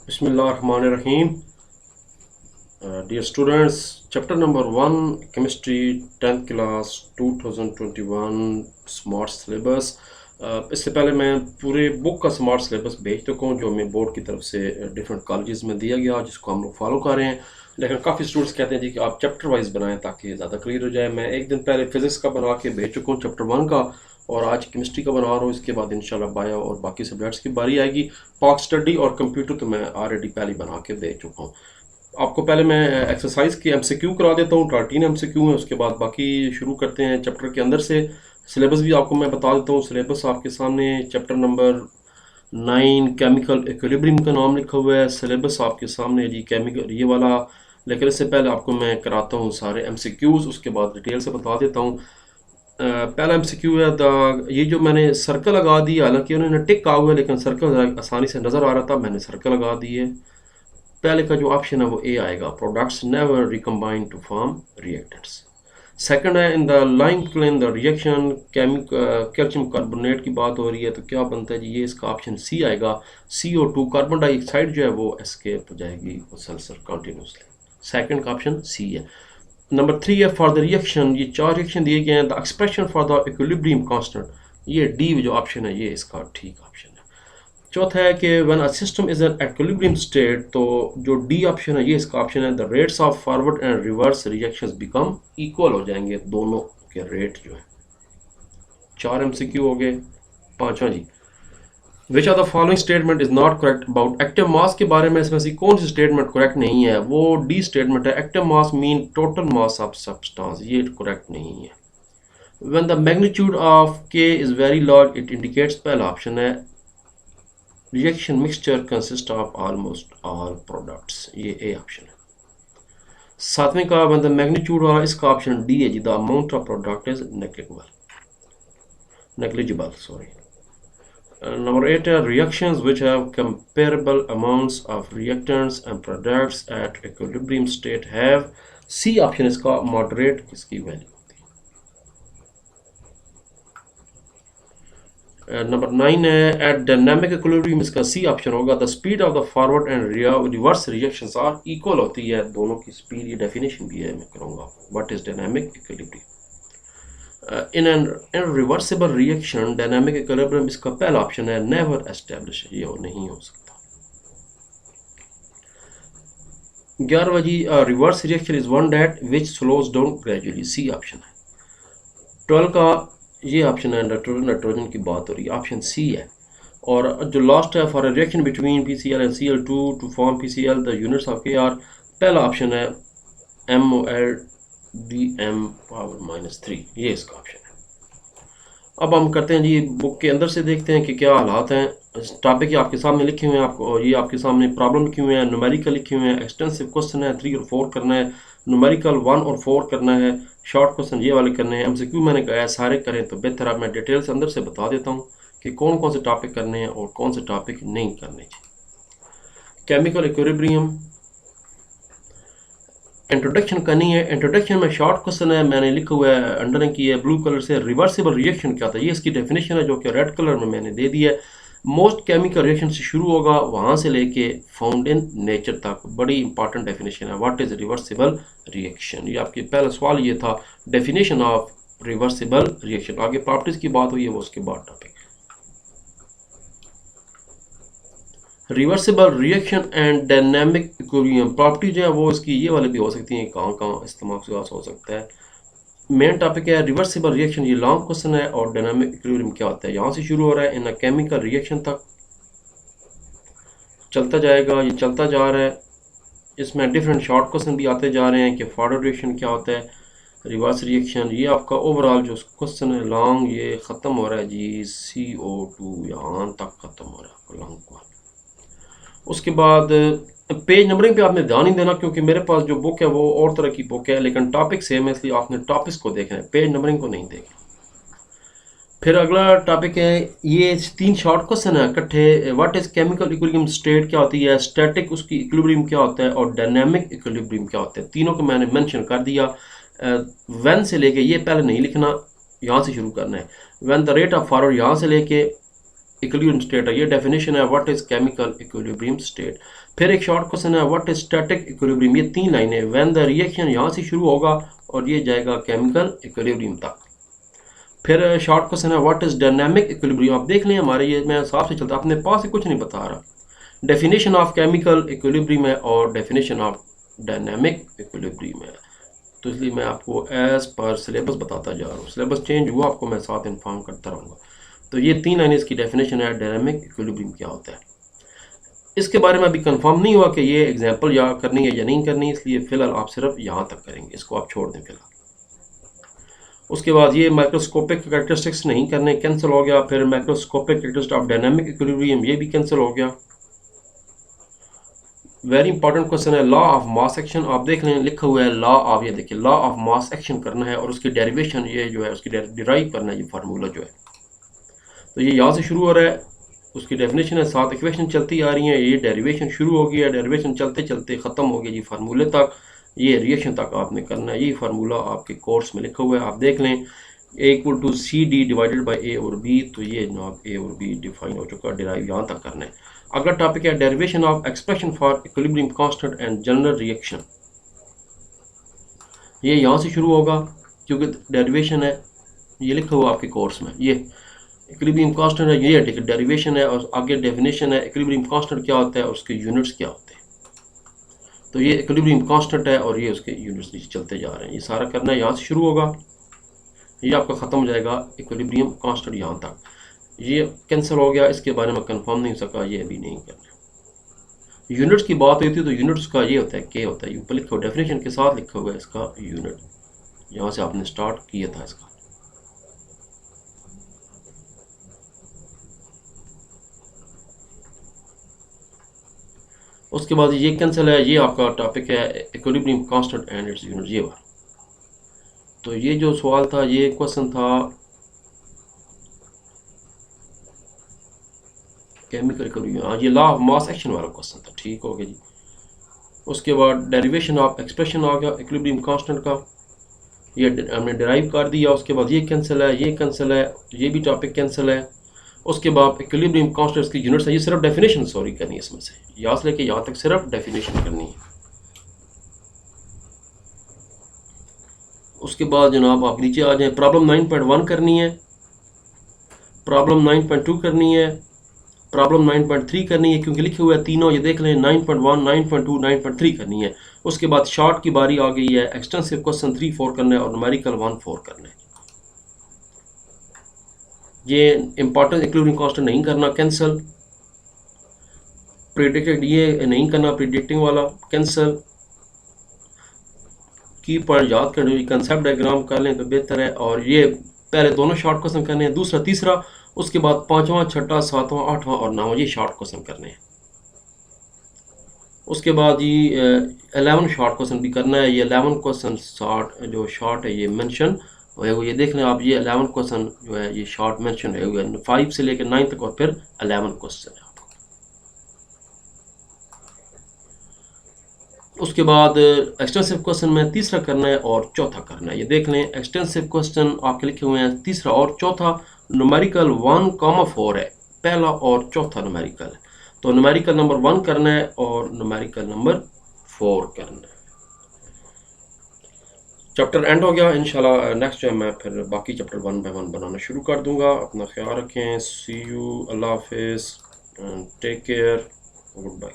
Bismillahirrahmanirrahim. Dear students, chapter number 1 chemistry 10th class 2021 smart syllabus. इससे पहले मैं पूरे बुक का स्मार्ट सिलेबस भेज चुका हूँ जो हमें बोर्ड की तरफ से डिफरेंट कॉलेजेस में दिया गया, जिसको हम लोग फॉलो कर रहे हैं। लेकिन काफ़ी स्टूडेंट्स कहते हैं जी कि आप चैप्टर वाइज बनाएं ताकि ज़्यादा क्लियर हो जाए। मैं एक दिन पहले फिजिक्स का बना के भेज चुका हूँ चैप्टर 1 का, और आज केमिस्ट्री का बना रहा हूँ। इसके बाद इंशाल्लाह बायो और बाकी सब्जेक्ट्स की बारी आएगी। पार्क स्टडी और कंप्यूटर तो मैं ऑलरेडी पहले बना के भेज चुका हूँ। आपको पहले मैं एक्सरसाइज की एमसीक्यू करा देता हूँ। 13 एमसीक्यू है, उसके बाद बाकी शुरू करते हैं चैप्टर के अंदर से। सिलेबस भी आपको मैं बता देता हूँ। सिलेबस आपके सामने चैप्टर नंबर 9 केमिकल इक्विलिब्रियम का नाम लिखा हुआ है। सिलेबस आपके सामने है जी, केमिकल ये वाला। लेकिन इससे पहले आपको मैं कराता हूँ सारे एमसीक्यूज, उसके बाद डिटेल से बता देता हूँ। पहला एमसीक्यू है ये जो मैंने सर्कल लगा दी, हालांकि उन्होंने टिक कहा हुआ है लेकिन सर्कल आसानी से नज़र आ रहा था, मैंने सर्कल लगा दी है। पहले का जो ऑप्शन है वो ए आएगा, products never recombine to form reactants. Second है, in the lime kiln the reaction calcium carbonate की बात हो रही है तो क्या बनता है जी, ये इसका ऑप्शन सी आएगा। CO2 कार्बन डाइऑक्साइड जो है वो एस्केप हो जाएगी वो सेल्सर कंटिन्यूसली। सेकंड का ऑप्शन सी है। नंबर 3 है, फॉर द रिएक्शन, ये 4 रिएक्शन दिए गए हैं। The expression for the equilibrium constant, ये डी जो ऑप्शन है ये इसका ठीक ऑप्शन है। चौथा है कि when a system is an equilibrium state, तो जो डी ऑप्शन है ये इसका ऑप्शन है। The rates of forward and reverse reactions become equal हो जाएंगे, दोनों के रेट जो है। 4 एमसीक्यू हो गए। पांचवा जी, which are the following statement is not correct about active mass के बारे में इसमें से कौन सी स्टेटमेंट करेक्ट नहीं है? वो डी स्टेटमेंट है, active mass mean total mass of substance, ये करेक्ट नहीं है। व्हेन द मैग्नीट्यूड ऑफ के is very large it indicates, पहला ऑप्शन है। Reaction mixture consist of almost all products, ये ए ऑप्शन है। सातवें का व्हेन द मैग्नीट्यूड वाला, इसका ऑप्शन डी है जी, the amount of product is negligible sorry. Number 8 are reactions which have comparable amounts of reactants and products at equilibrium state have, C option इसका moderate किसकी value होती है। Number 9 है, at dynamic equilibrium, इसका C option होगा। The speed of the forward and reverse reactions are equal होती है, दोनों की स्पीड, ये डेफिनेशन भी है मैं करूँगा। What is dynamic equilibrium? In an reversible reaction dynamic equilibrium, इसका पहला ऑप्शन है नेवर एस्टेब्लिश, ये नहीं हो सकता। 11वां जी, reverse reaction is one that which slows down gradually, C option है। 12 का ये ऑप्शन है, नाइट्रोजन की बात हो रही है, ऑप्शन सी है। और जो लास्ट है, for reaction between PCl and Cl2 to form PCl the units of Kr, पहला ऑप्शन है MOLDM⁻3, ये इसका ऑप्शन है। अब हम करते हैं जी, बुक के अंदर से देखते हैं कि क्या हालात हैं। टॉपिक आपके सामने लिखे हुए हैं, आपको ये आपके सामने प्रॉब्लम लिखे हुए हैं, न्यूमेरिकल लिखे हुए हैं, एक्सटेंसिव क्वेश्चन है 3 और 4 करना है, न्यूमेरिकल 1 और 4 करना है, शॉर्ट क्वेश्चन ये वाले करने हैं। एमसीक्यू मैंने कहा है सारे करें तो बेहतर है। मैं डिटेल से अंदर से बता देता हूँ कि कौन कौन से टॉपिक करने हैं और कौन से टॉपिक नहीं करने चाहिए। केमिकल इक्विलिब्रियम इंट्रोडक्शन करनी है। इंट्रोडक्शन में शॉर्ट क्वेश्चन है, मैंने लिखा हुआ है, अंडरलाइन की है ब्लू कलर से। रिवर्सिबल रिएक्शन क्या था, ये इसकी डेफिनेशन है जो कि रेड कलर में मैंने दे दी है। मोस्ट केमिकल रिएक्शन से शुरू होगा, वहाँ से लेके फाउंड इन नेचर तक, बड़ी इंपॉर्टेंट डेफिनेशन है। व्हाट इज रिवर्सिबल रिएक्शन, ये आपके पहला सवाल ये था, डेफिनेशन ऑफ रिवर्सिबल रिएक्शन। आगे प्रॉपर्टीज की बात हुई है वो उसके बाद topic. Reversible reaction and dynamic equilibrium, property जो है वो इसकी ये वाले भी हो सकती हैं, कहाँ कहाँ इस्तेमाल हो सकता है। मेन टॉपिक है रिवर्सिबल रिएक्शन, ये लॉन्ग क्वेश्चन है। और डायनामिक इक्विलिब्रियम क्या होता है, यहाँ से शुरू हो रहा है, इन केमिकल रिएक्शन तक चलता जाएगा, ये चलता जा रहा है। इसमें डिफरेंट शॉर्ट क्वेश्चन भी आते जा रहे हैं कि फॉरवर्ड रिएक्शन क्या होता है, रिवर्स रिएक्शन। ये आपका ओवरऑल जो क्वेश्चन है लॉन्ग, ये ख़त्म हो रहा है जी, CO2 यहाँ तक ख़त्म हो रहा है लॉन्ग को। उसके बाद पेज नंबरिंग पे आपने ध्यान नहीं देना, क्योंकि मेरे पास जो बुक है वो और तरह की बुक है, लेकिन टॉपिक सेम है, इसलिए आपने टॉपिक्स को देखना है, पेज नंबरिंग को नहीं देखना। फिर अगला टॉपिक है, ये 3 शॉर्ट क्वेश्चन है इकट्ठे। What is chemical equilibrium state क्या होती है, स्टैटिक उसकी इक्विलिब्रियम क्या होता है, और डायनामिक इक्विलिब्रियम क्या होता है। तीनों को मैंने मेंशन कर दिया। व्हेन से लेके, ये पहले नहीं लिखना, यहाँ से शुरू करना है। When the rate of forward, यहाँ से लेके इक्विलिब्रियम स्टेट है, ये डेफिनेशन है what is chemical equilibrium state. फिर एक शॉर्ट क्वेश्चन है व्हाट इज स्टैटिक इक्विलिब्रियम, ये 3 लाइनें, व्हेन द रिएक्शन यहाँ से शुरू होगा और ये जाएगा केमिकल इक्विलिब्रियम तक। फिर शॉर्ट क्वेश्चन है व्हाट इज डायनामिक इक्विलिब्रियम, आप देख लें हमारे ये मैं हिसाब से चलता अपने पास से कुछ नहीं बता रहा। डेफिनेशन ऑफ केमिकल इक्विलिब्रियम है और डेफिनेशन ऑफ डायनामिक इक्विलिब्रियम है। तो इसलिए मैं आपको एज पर सिलेबस बताता जा रहा हूँ, सिलेबस चेंज हुआ आपको मैं साथ इन्फॉर्म करता रहूँगा। तो ये 3 लाइनें इसकी डेफिनेशन है डायनामिक इक्विलिब्रियम क्या होता है। इसके बारे में अभी कंफर्म नहीं हुआ कि ये एग्जांपल या करनी है या नहीं करनी, इसलिए फ़िलहाल आप सिर्फ यहाँ तक करेंगे, इसको आप छोड़ दें फ़िलहाल। उसके बाद ये माइक्रोस्कोपिक कैरेक्टरिस्टिक्स नहीं करने, कैंसिल हो गया। फिर microscopic characteristics of dynamic equilibrium, ये भी कैंसिल हो गया। वेरी इंपॉर्टेंट क्वेश्चन है लॉ ऑफ मास एक्शन, आप देख लें लिखा हुआ है लॉ ऑफ, ये देखिए लॉ ऑफ मास एक्शन करना है और उसकी डेरिवेशन ये जो है उसकी डिराइव करना है, ये फार्मूला जो है। तो ये यहाँ से शुरू हो रहा है, उसकी डेफिनेशन है, 7 इक्वेशन चलती आ रही हैं, ये डेरिवेशन शुरू हो गया, डेरिवेशन चलते चलते ख़त्म हो गया जी फार्मूले तक, ये रिएक्शन तक आपने करना है। ये फार्मूला आपके कोर्स में लिखा हुआ है, आप देख लें A equal to C D divided by A और बी। तो ये जनाब ए और बी डिफाइन हो चुका, डिराइव यहाँ तक करना है। अगला टॉपिक है derivation of expression for equilibrium constant and general reaction, ये यहाँ से शुरू होगा क्योंकि डेरिवेशन है, ये लिखा हुआ आपके कोर्स में। ये इक्विलिब्रियम कांस्टेंट है, ये डेरिवेशन है और आगे डेफिनेशन है इक्विलिब्रियम कांस्टेंट क्या होता है और उसके यूनिट्स क्या होते हैं। तो ये इक्विलिब्रियम कांस्टेंट है और ये उसके यूनिट्स नीचे चलते जा रहे हैं, ये सारा करना है, यहाँ से शुरू होगा, ये आपका ख़त्म हो जाएगा इक्विलिब्रियम कांस्टेंट यहाँ तक। ये कैंसिल हो गया, इसके बारे में कंफर्म नहीं हो सका, ये अभी नहीं करना। यूनिट्स की बात होती है तो यूनिट्स का ये होता है के होता है, ऊपर लिखा हुआ डेफिनेशन के साथ लिखा हुआ है इसका यूनिट, यहाँ से आपने स्टार्ट किया था इसका। उसके बाद ये कैंसिल है, ये आपका टॉपिक है equilibrium constant and its unit, ये वाला। तो ये जो सवाल था, ये क्वेश्चन था केमिकल इक्विलिब्रियम, हाँ ये लॉ ऑफ मास एक्शन वाला क्वेश्चन था, ठीक हो गया जी। उसके बाद डेरिवेशन ऑफ एक्सप्रेशन आ गया इक्विलिब्रियम कांस्टेंट का, ये हमने डिराइव कर दिया। उसके बाद ये कैंसिल है, ये कैंसिल है, ये भी टॉपिक कैंसिल है। उसके बाद इक्विलिब्रियम कांस्टेंट्स की यूनिट्स है, ये सिर्फ डेफिनेशन सॉरी करनी है इसमें से, यहाँ से लेके यहाँ तक सिर्फ डेफिनेशन करनी है। उसके बाद जनाब आप नीचे आ जाएं, प्रॉब्लम 9.1 करनी है, प्रॉब्लम 9.2 करनी है, प्रॉब्लम 9.3 करनी है, क्योंकि लिखे हुए हैं तीनों, ये देख लें 9.1, 9.2, 9.3 करनी है। उसके बाद शॉर्ट की बारी आ गई है, एक्सटेंसिव क्वेश्चन 3, 4 करना है और न्यूमेरिकल 1, 4 करना है। ये इंपॉर्टेंट इक्विलिब्रियम कांस्टेंट नहीं करना, कैंसिल। प्रिडिक्टेड ये नहीं करना, प्रिडिक्टिंग वाला कैंसिल। की पॉइंट याद करने, कंसेप्ट डायग्राम कर लें तो बेहतर है। और ये पहले दोनों शॉर्ट क्वेश्चन करने हैं, दूसरा तीसरा, उसके बाद 5वां, 6वां, 7वां, 8वां और 9वां, ये शॉर्ट क्वेश्चन करने हैं। उसके बाद ये 11 शॉर्ट क्वेश्चन भी करना है, ये 11 क्वेश्चन जो शॉर्ट है ये मेंशन हुए हुए, ये देख लें आप, ये 11 क्वेश्चन जो है ये शॉर्ट मेंशन हुए हुए, 5 से लेकर 9 तक और फिर 11 क्वेश्चन है। उसके बाद एक्सटेंसिव क्वेश्चन में तीसरा करना है और चौथा करना है, ये देख लें एक्सटेंसिव क्वेश्चन आपके लिखे हुए हैं तीसरा और चौथा, न्यूमेरिकल 1,4 है, पहला और चौथा न्यूमेरिकल है। तो न्यूमेरिकल नंबर 1 करना है और न्यूमेरिकल नंबर 4 करना है। चैप्टर एंड हो गया, इंशाल्लाह नेक्स्ट जो है मैं फिर बाकी चैप्टर 1 बाय 1 बनाना शुरू कर दूंगा। अपना ख्याल रखें, सी यू, अल्लाह हाफिज़, टेक केयर, गुड बाय।